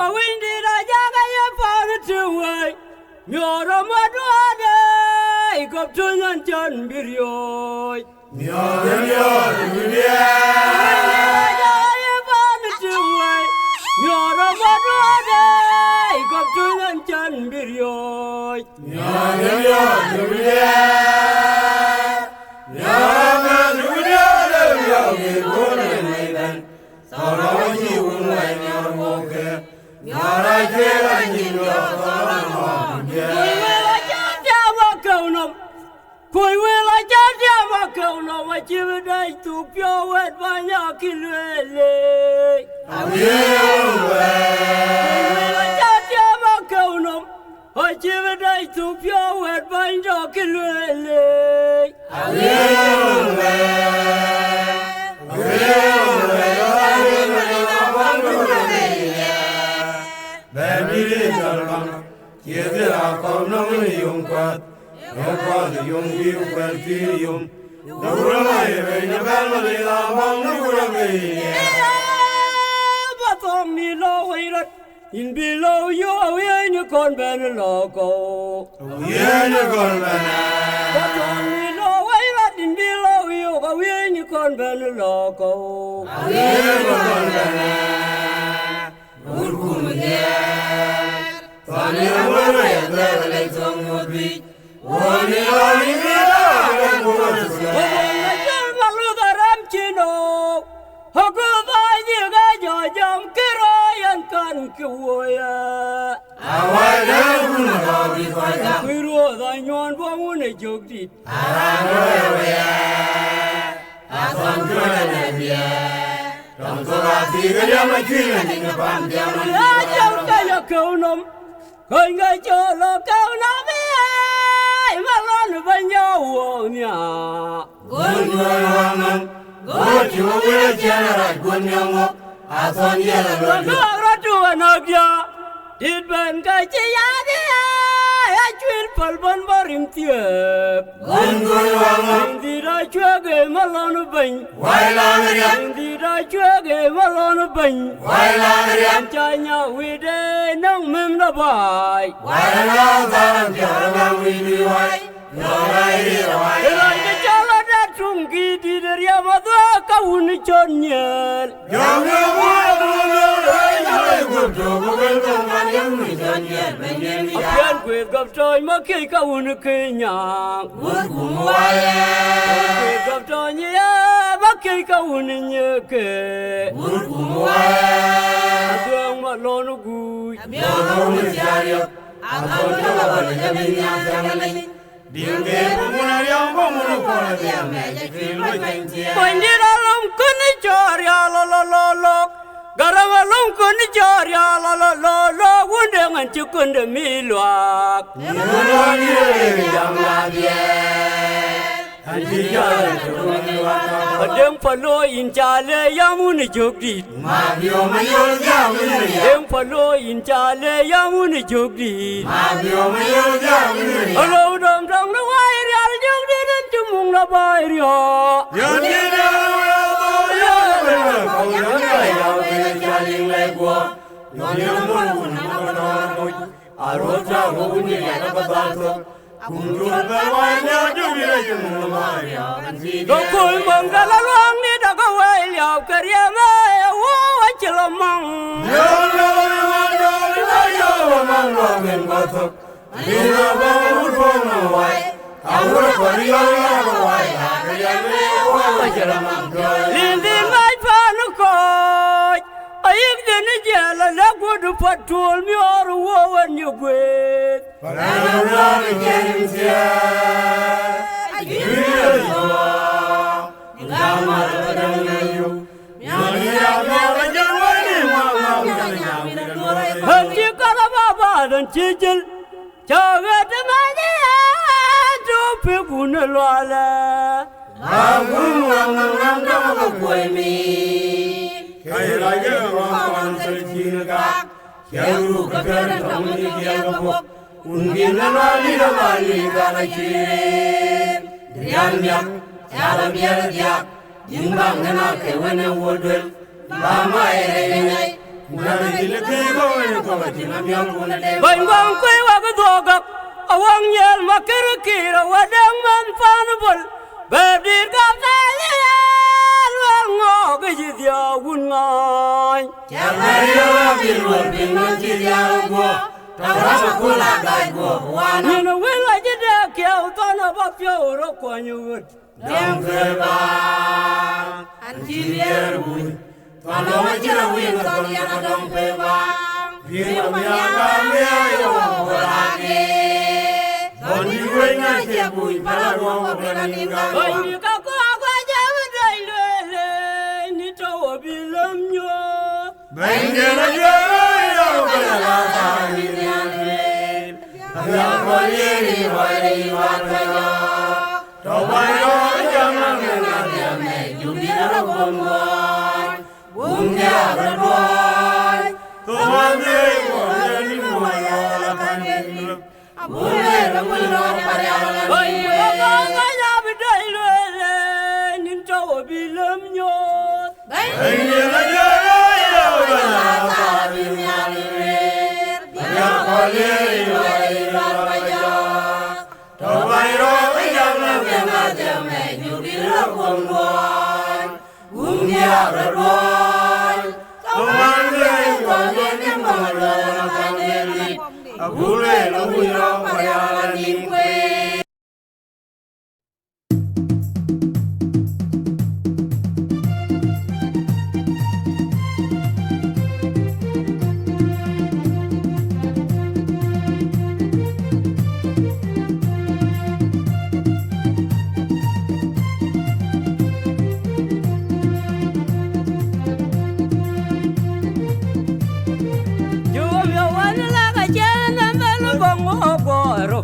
a windy rajaga ya fagatuwe nyoro madwade ikoptunyan chan biryoy nyoro biryoy ya fagatuwe nyoro madwade ikoptunyan chan biryoy nyoro biryoy Saraji unai nyaroke, nyara jera nyinga sarama. Koi wela jadi makauna wajibdai tu piawet banyak kilele. Awiwe. Wela jadi makauna wajibdai tu piawet banyak kilele. Awiwe. Bebiri dalam, kita kau nongli yungkat, yungkat yungki uperti yung, nurulai benya belmali lamang nurulai. Batong ni lawairat, in below you away you con ben loco. Yena golmana. Batong ni lawairat, in below you away you con ben loco. Yena golmana. Urkumnya. Tani amara ya dale songobi. Wani ali mira gurusya. Wani jalma ludaram chino. Haku banyi gajo jam kirayan kan kuya. Awai daguna gabi faja. Kiro danyon bangune jogdit. Aranoya. Asan kena dia. Tangkora tiga dia macam ni kepan dia. Ya jam kaya kau nom. Kau ngai jolo kau nami ai malon banyawnya. Gunjul wangan, gunjul wira jana gunjungo, asan dia lalu. Ratu anaknya, ditben kaya dia, acuil palban barim tiap. Gunjul wangan, Indira cuaga malon bany. wailang dia, Indira cuaga malon bany. wailang dia, Canya wide nang mem nabai. wailang dalam jalan widi wai, nolai dia wai. Elai ke jalan datung di dari amadwa kau ni chonyel. Jangan buat hai gurdu bukan tangan yang misalnya menjadi. Apian kue gap toy makai kau ni kenyang. Gurgumuaya, Kue gap toy ya makai kau ni nyeke. gurgumuaya. Tuang malonu gui. Dorong mencari, aku coba berjalan jalan. Dia pengguna yang pengguna pola dia macam film macam. Bandira lom kuni jorya lo lo lo lo. Garama lom kuni jorya lo lo lo lo. Undangan cukun demi luak. Nurani yang labia, hati jalan turun waktu. Adem palo injale yamun jogdit. Mabio mayol jamin, Adem palo injale yamun jogdit. mabio mayol jamin. Alo dam dam na wairi al jogdit dan cumung na bairi ha. Yang tidak ada kau yang lain bila jalan lego. Yang mulu nak arota guni yang betul. Kunjul berwanya juga yang melemah. Dokul manggala luang ni dak awal yau karyama wo wacelamang. Yang manglamen batuk. Ina bangun pernawai. Awal periang awai. Yang wajaran Lindin mai panukoy. Ayik dene jala lagu du patul mi oru wawan yugwet. Parang jensia. Dia jua. Ngamar pedangnya. Yang dia macam wali mama Hati kala baba dan cicil. Jaga temani tu peguna lala. aku ngang kamu kue mi. Kayak lagi orang tercina. Yang lu keberan kamu ni dia kebuk. Ungkin lali kana kirim. Riang jalan biar dia. Jimbang kena kewen wudul. Lama ini Mulai jile kibo ini kau tina miang pun ada. Bangwang kui wagu dogak, awang yel makir kira wadang man panubul. Berdir kapal wang dia gunai. Jangan dia bilur bingung dia gua. Tahu kula gai gua wana. Nina wila jeda kiau tana bapya uro kwanyut. Dang kebang anjir bui. Kalau macam win kalau yang dang kebang. Dia kami ayo lagi. Boni gue ngaji bui pada gua berani gak. Bani kaku aku aja bedai lele ni tawa bilam nyo. Bengkel aja yo kalau kami ni. Yang boleh wali warga. Tawayo jangan mengaji me judi rambut. Bunda berboy. Tuhan deh boleh ni moya lakan ni. Boleh rambut pada alam. Bani kaku aja bedai lele ni tawa bilam nyo. Bengkel aja yo kalau kami ni. Yang boleh wali warga. Tawayo jangan mengaji me judi rambut. Bunda berboy. Tuhan deh boleh ni moya lakan ni. Boleh rambut pada alam ni.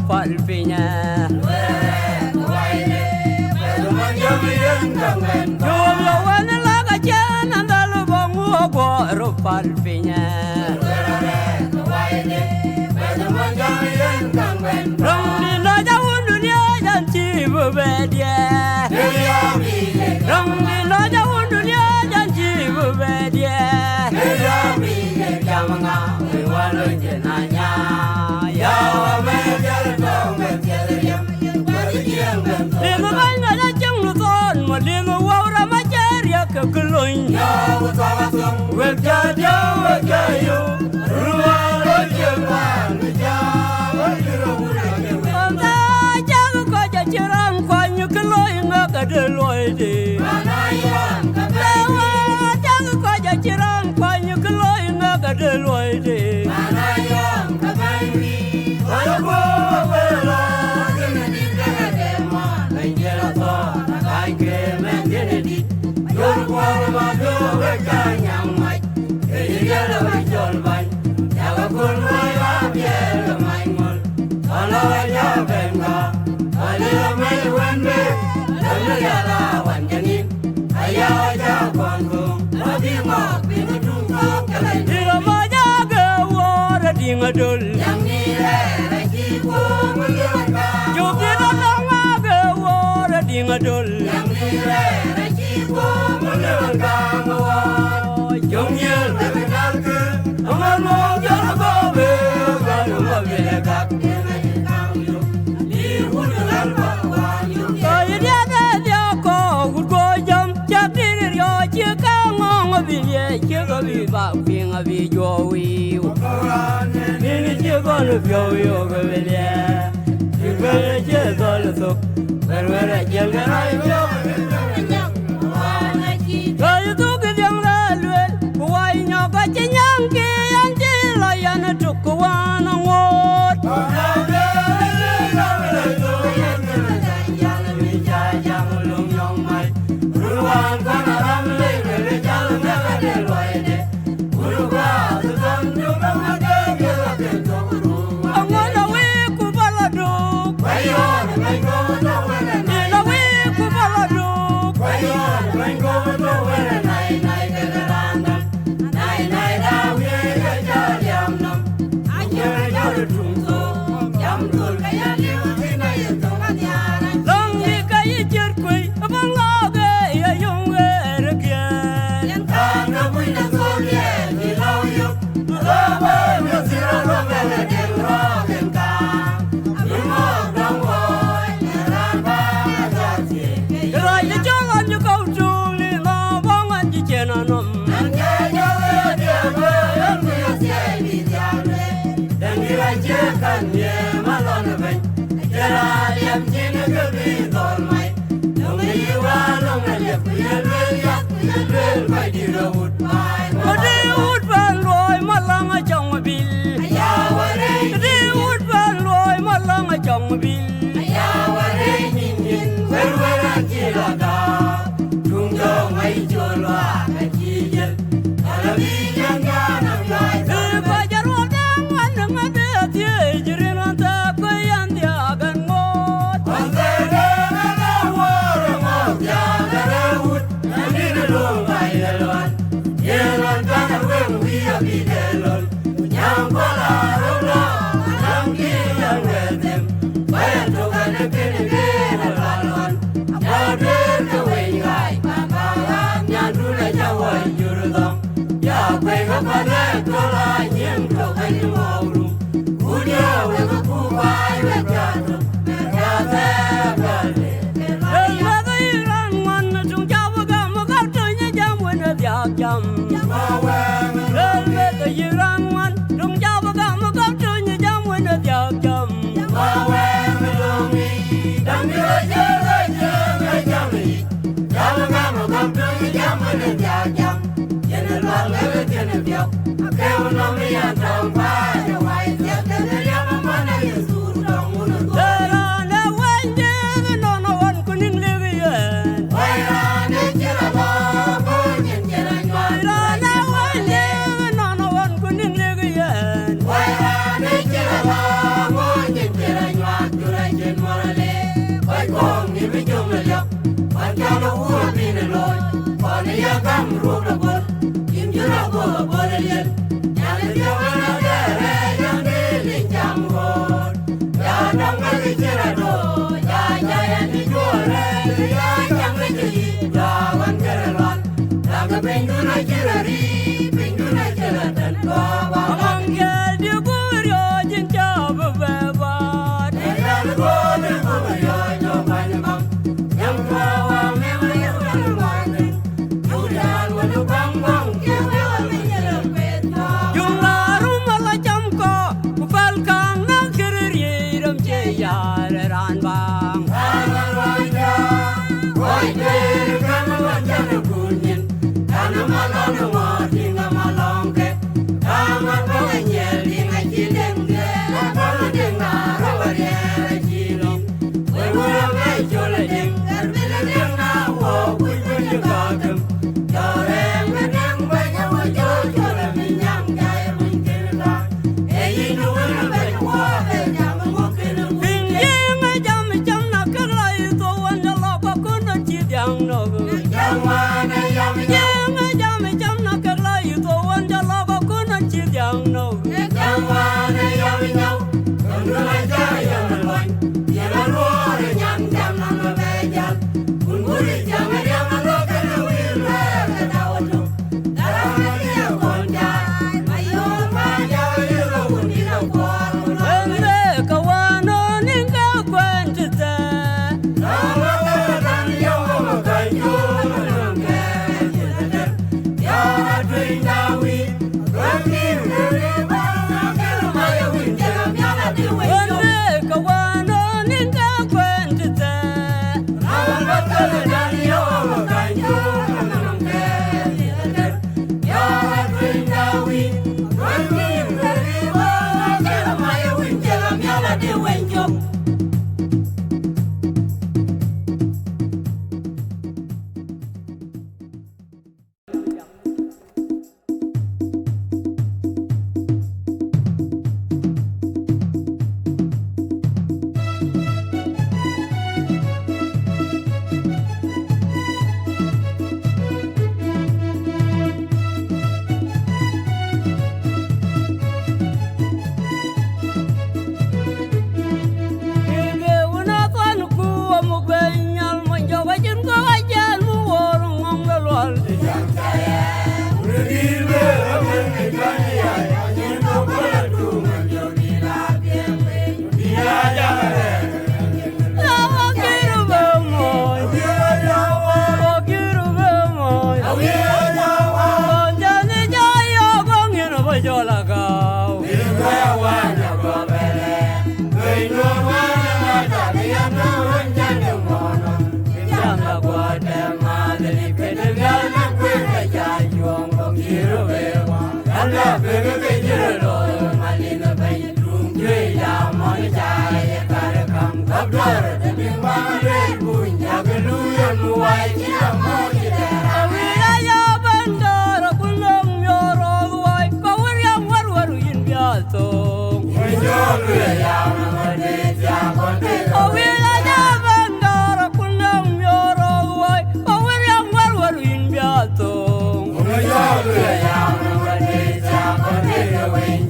Palpinya, Jumlawan laga jangan dalu bangu gua palpinya. Rong dina jauh dunia janji berbeda. Rong dina jauh dunia janji berbeda. Jangan ngawe walau jenanya. Ya Lima banga na jang luton, malinga wawra majarya kegeloy. Wekja wekayo, ruwa jeman jawa dirobulah. Anta jaga kaja cerang kwanyu keloy ngakadeloy de. Lewa jaga kaja cerang kwanyu keloy ngakadeloy de. Ngadul yang nilai jiwa melewatkan jubir orang agawar di ngadul yang nilai jiwa melewatkan jomnya terkenal ke amal mau jalan kabe baru mabelakak di hutan bawah kaya dia ada kau gujam capir yo cikang ngobilye cikabi baping abi jowi Ini cikgu lu piawi ogobelia, cikgu cikgu lu sok, berwara cikgu rai piawi. Kau tu kebiang lalu, kuai nyoba cinyang kian cilayan tu kuan ngot. yang pala yang kian wetim bayan tukan kini kini lalon yadir kewingai pambalan nyandula jawa jurudong ya kwega pada tola nyem tokai jumawru udia wega kubai wegatu mergate bale Elmada iran wana tung jawa gama kaptunya jam wena tiak jam Elmada iran wana tung jawa gama kaptunya jam wena tiak jam Terana wanje nono wan kuning lewian Terana wanje nono wan kuning lewian Amanggel di guryo jinca bebebat Jumlah rumah lacam ko Kupal kang nang kirir Ram ceyar ran bang Hãy subscribe cho kênh Ghiền Mì Gõ để không bỏ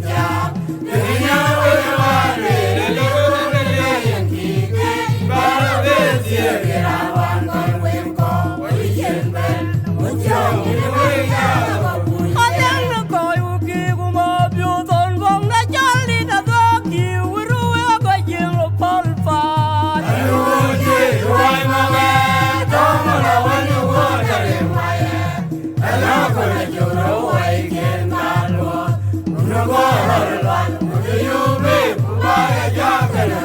lỡ Hãy subscribe cho kênh Ghiền Mì Gõ để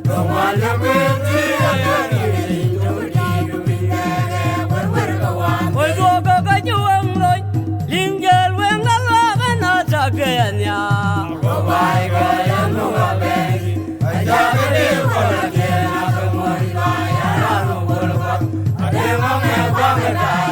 không bỏ lỡ những video hấp dẫn.